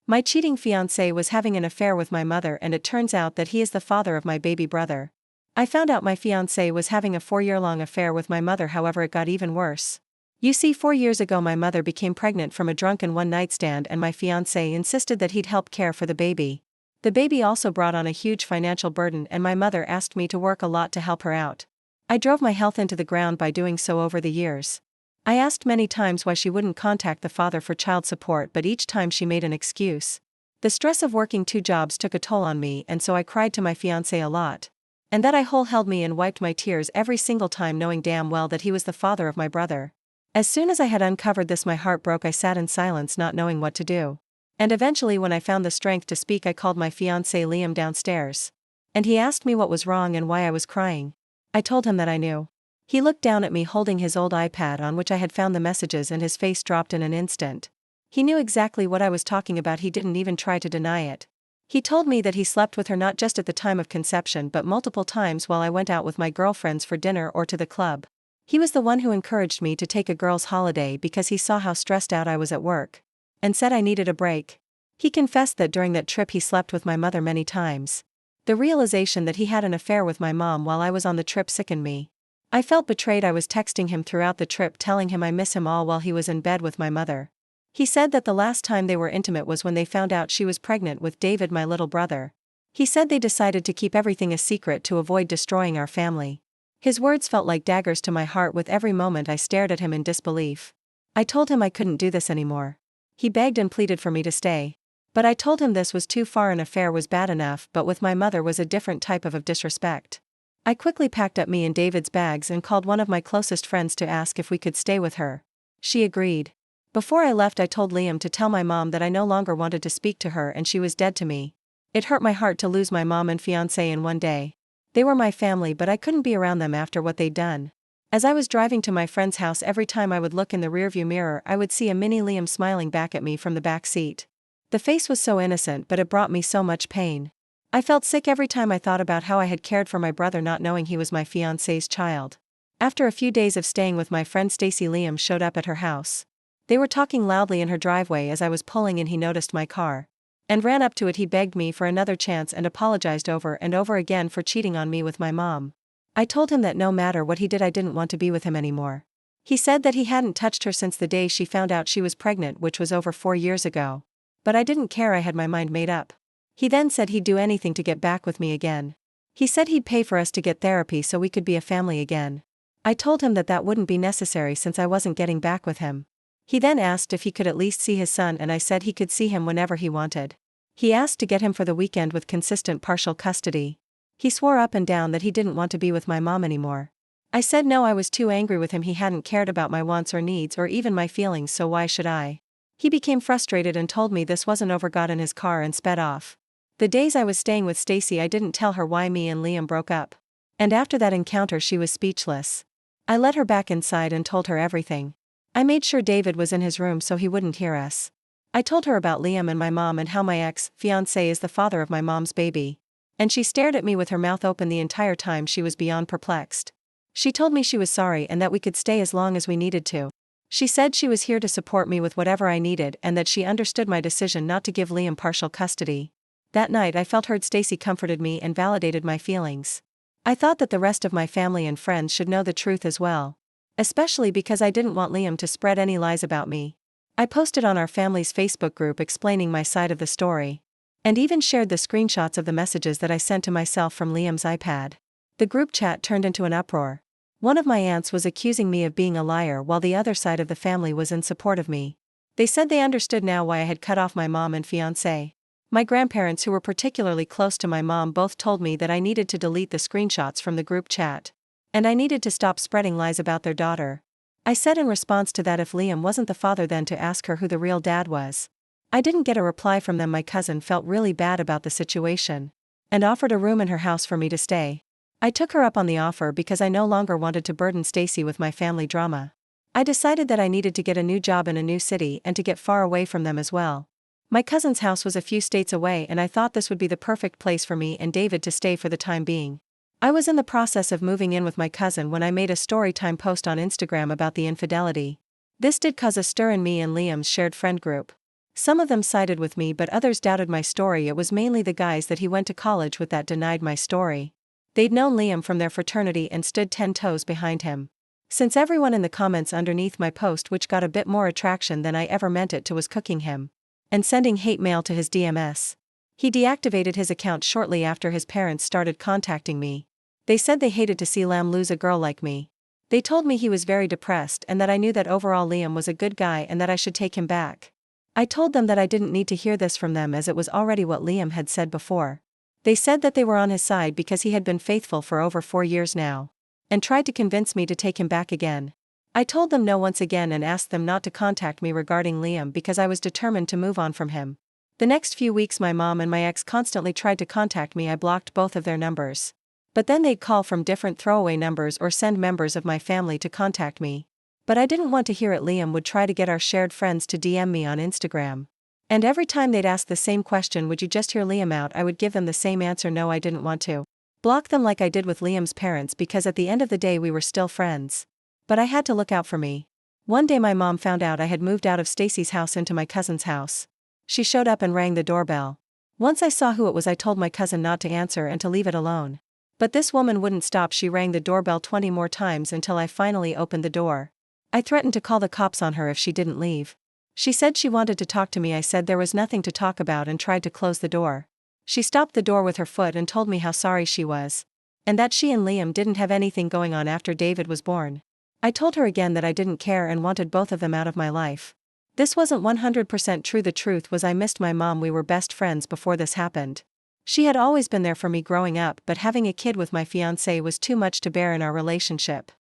My cheating fiance was having an affair with my mother, and it turns out that he is the father of my baby brother. I found out my fiance was having a 4-year-long affair with my mother, however it got even worse. You see, 4 years ago my mother became pregnant from a drunken one-night stand, and my fiancé insisted that he'd help care for the baby. The baby also brought on a huge financial burden, and my mother asked me to work a lot to help her out. I drove my health into the ground by doing so over the years. I asked many times why she wouldn't contact the father for child support, but each time she made an excuse. The stress of working 2 jobs took a toll on me, and so I cried to my fiancé a lot. And that whole held me and wiped my tears every single time, knowing damn well that he was the father of my brother. As soon as I had uncovered this, my heart broke. I sat in silence, not knowing what to do. And eventually, when I found the strength to speak, I called my fiancé Liam downstairs. And he asked me what was wrong and why I was crying. I told him that I knew. He looked down at me holding his old iPad on which I had found the messages, and his face dropped in an instant. He knew exactly what I was talking about. He didn't even try to deny it. He told me that he slept with her not just at the time of conception but multiple times while I went out with my girlfriends for dinner or to the club. He was the one who encouraged me to take a girls' holiday because he saw how stressed out I was at work. And said I needed a break. He confessed that during that trip he slept with my mother many times. The realization that he had an affair with my mom while I was on the trip sickened me. I felt betrayed. I was texting him throughout the trip telling him I miss him all while he was in bed with my mother. He said that the last time they were intimate was when they found out she was pregnant with David, my little brother. He said they decided to keep everything a secret to avoid destroying our family. His words felt like daggers to my heart. With every moment I stared at him in disbelief. I told him I couldn't do this anymore. He begged and pleaded for me to stay. But I told him this was too far. An affair was bad enough, but with my mother was a different type of disrespect. I quickly packed up me and David's bags and called one of my closest friends to ask if we could stay with her. She agreed. Before I left, I told Liam to tell my mom that I no longer wanted to speak to her and she was dead to me. It hurt my heart to lose my mom and fiancé in one day. They were my family, but I couldn't be around them after what they'd done. As I was driving to my friend's house, every time I would look in the rearview mirror, I would see a mini Liam smiling back at me from the back seat. The face was so innocent, but it brought me so much pain. I felt sick every time I thought about how I had cared for my brother, not knowing he was my fiancé's child. After a few days of staying with my friend Stacy, Liam showed up at her house. They were talking loudly in her driveway. As I was pulling in, he noticed my car and ran up to it. He begged me for another chance and apologized over and over again for cheating on me with my mom. I told him that no matter what he did, I didn't want to be with him anymore. He said that he hadn't touched her since the day she found out she was pregnant, which was over 4 years ago. But I didn't care. I had my mind made up. He then said he'd do anything to get back with me again. He said he'd pay for us to get therapy so we could be a family again. I told him that that wouldn't be necessary since I wasn't getting back with him. He then asked if he could at least see his son, and I said he could see him whenever he wanted. He asked to get him for the weekend with consistent partial custody. He swore up and down that he didn't want to be with my mom anymore. I said no, I was too angry with him. He hadn't cared about my wants or needs or even my feelings, so why should I? He became frustrated and told me this wasn't over, got in his car and sped off. The days I was staying with Stacy, I didn't tell her why me and Liam broke up. And after that encounter, she was speechless. I led her back inside and told her everything. I made sure David was in his room so he wouldn't hear us. I told her about Liam and my mom and how my ex-fiancé is the father of my mom's baby. And she stared at me with her mouth open the entire time. She was beyond perplexed. She told me she was sorry and that we could stay as long as we needed to. She said she was here to support me with whatever I needed and that she understood my decision not to give Liam partial custody. That night I felt heard. Stacy comforted me and validated my feelings. I thought that the rest of my family and friends should know the truth as well. Especially because I didn't want Liam to spread any lies about me. I posted on our family's Facebook group explaining my side of the story. And even shared the screenshots of the messages that I sent to myself from Liam's iPad. The group chat turned into an uproar. One of my aunts was accusing me of being a liar while the other side of the family was in support of me. They said they understood now why I had cut off my mom and fiancé. My grandparents, who were particularly close to my mom, both told me that I needed to delete the screenshots from the group chat. And I needed to stop spreading lies about their daughter. I said in response to that if Liam wasn't the father, then to ask her who the real dad was. I didn't get a reply from them. My cousin felt really bad about the situation and offered a room in her house for me to stay. I took her up on the offer because I no longer wanted to burden Stacy with my family drama. I decided that I needed to get a new job in a new city and to get far away from them as well. My cousin's house was a few states away, and I thought this would be the perfect place for me and David to stay for the time being. I was in the process of moving in with my cousin when I made a storytime post on Instagram about the infidelity. This did cause a stir in me and Liam's shared friend group. Some of them sided with me but others doubted my story. It was mainly the guys that he went to college with that denied my story. They'd known Liam from their fraternity and stood 10 toes behind him. Since everyone in the comments underneath my post, which got a bit more attraction than I ever meant it to, was cooking him and sending hate mail to his DMs. He deactivated his account shortly after his parents started contacting me. They said they hated to see Liam lose a girl like me. They told me he was very depressed and that I knew that overall Liam was a good guy and that I should take him back. I told them that I didn't need to hear this from them as it was already what Liam had said before. They said that they were on his side because he had been faithful for over 4 years now, and tried to convince me to take him back again. I told them no once again and asked them not to contact me regarding Liam because I was determined to move on from him. The next few weeks my mom and my ex constantly tried to contact me. I blocked both of their numbers. But then they'd call from different throwaway numbers or send members of my family to contact me. But I didn't want to hear it. Liam would try to get our shared friends to DM me on Instagram. And every time they'd ask the same question, would you just hear Liam out, I would give them the same answer, no, I didn't want to. Block them like I did with Liam's parents because at the end of the day we were still friends. But I had to look out for me. One day my mom found out I had moved out of Stacy's house into my cousin's house. She showed up and rang the doorbell. Once I saw who it was, I told my cousin not to answer and to leave it alone. But this woman wouldn't stop. She rang the doorbell 20 more times until I finally opened the door. I threatened to call the cops on her if she didn't leave. She said she wanted to talk to me. I said there was nothing to talk about and tried to close the door. She stopped the door with her foot and told me how sorry she was, and that she and Liam didn't have anything going on after David was born. I told her again that I didn't care and wanted both of them out of my life. This wasn't 100% true. The truth was I missed my mom. We were best friends before this happened. She had always been there for me growing up, but having a kid with my fiance was too much to bear in our relationship.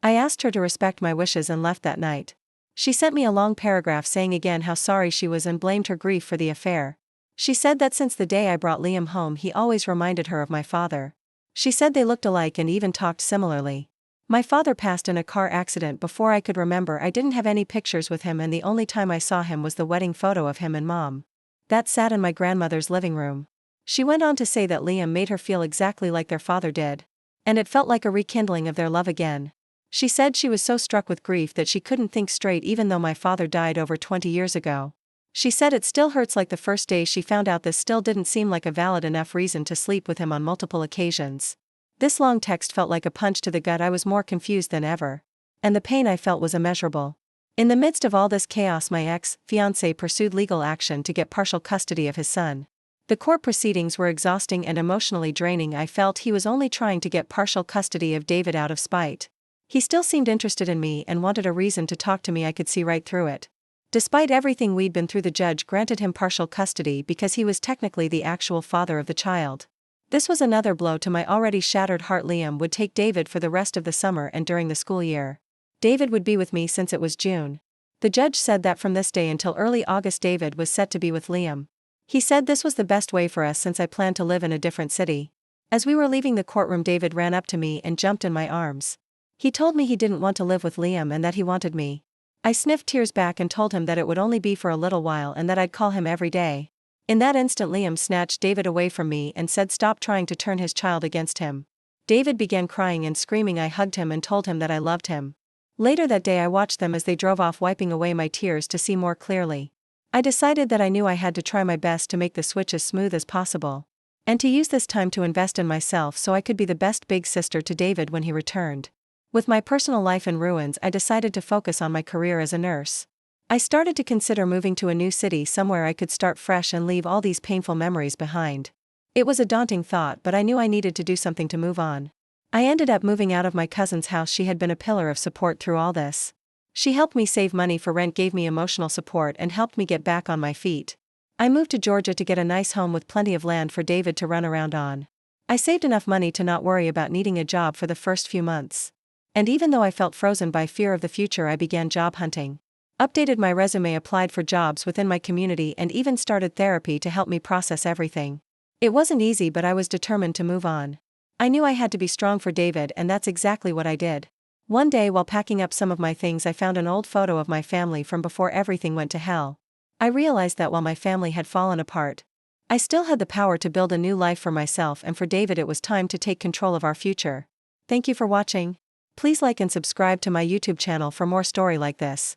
I asked her to respect my wishes and left that night. She sent me a long paragraph saying again how sorry she was and blamed her grief for the affair. She said that since the day I brought Liam home he always reminded her of my father. She said they looked alike and even talked similarly. My father passed in a car accident before I could remember. I didn't have any pictures with him and the only time I saw him was the wedding photo of him and Mom. That sat in my grandmother's living room. She went on to say that Liam made her feel exactly like their father did. And it felt like a rekindling of their love again. She said she was so struck with grief that she couldn't think straight even though my father died over 20 years ago. She said it still hurts like the first day she found out. This still didn't seem like a valid enough reason to sleep with him on multiple occasions. This long text felt like a punch to the gut. I was more confused than ever. And the pain I felt was immeasurable. In the midst of all this chaos, my ex-fiance pursued legal action to get partial custody of his son. The court proceedings were exhausting and emotionally draining. I felt he was only trying to get partial custody of David out of spite. He still seemed interested in me and wanted a reason to talk to me. I could see right through it. Despite everything we'd been through, the judge granted him partial custody because he was technically the actual father of the child. This was another blow to my already shattered heart. Liam would take David for the rest of the summer and during the school year. David would be with me since it was June. The judge said that from this day until early August David was set to be with Liam. He said this was the best way for us since I planned to live in a different city. As we were leaving the courtroom, David ran up to me and jumped in my arms. He told me he didn't want to live with Liam and that he wanted me. I sniffed tears back and told him that it would only be for a little while and that I'd call him every day. In that instant Liam snatched David away from me and said stop trying to turn his child against him. David began crying and screaming. I hugged him and told him that I loved him. Later that day I watched them as they drove off, wiping away my tears to see more clearly. I decided that I knew I had to try my best to make the switch as smooth as possible. And to use this time to invest in myself so I could be the best big sister to David when he returned. With my personal life in ruins, I decided to focus on my career as a nurse. I started to consider moving to a new city, somewhere I could start fresh and leave all these painful memories behind. It was a daunting thought, but I knew I needed to do something to move on. I ended up moving out of my cousin's house. She had been a pillar of support through all this. She helped me save money for rent, gave me emotional support, and helped me get back on my feet. I moved to Georgia to get a nice home with plenty of land for David to run around on. I saved enough money to not worry about needing a job for the first few months. And even though I felt frozen by fear of the future, I began job hunting. Updated my resume, applied for jobs within my community, and even started therapy to help me process everything. It wasn't easy, but I was determined to move on. I knew I had to be strong for David, and that's exactly what I did. One day while packing up some of my things, I found an old photo of my family from before everything went to hell. I realized that while my family had fallen apart, I still had the power to build a new life for myself and for David. It was time to take control of our future. Thank you for watching. Please like and subscribe to my YouTube channel for more story like this.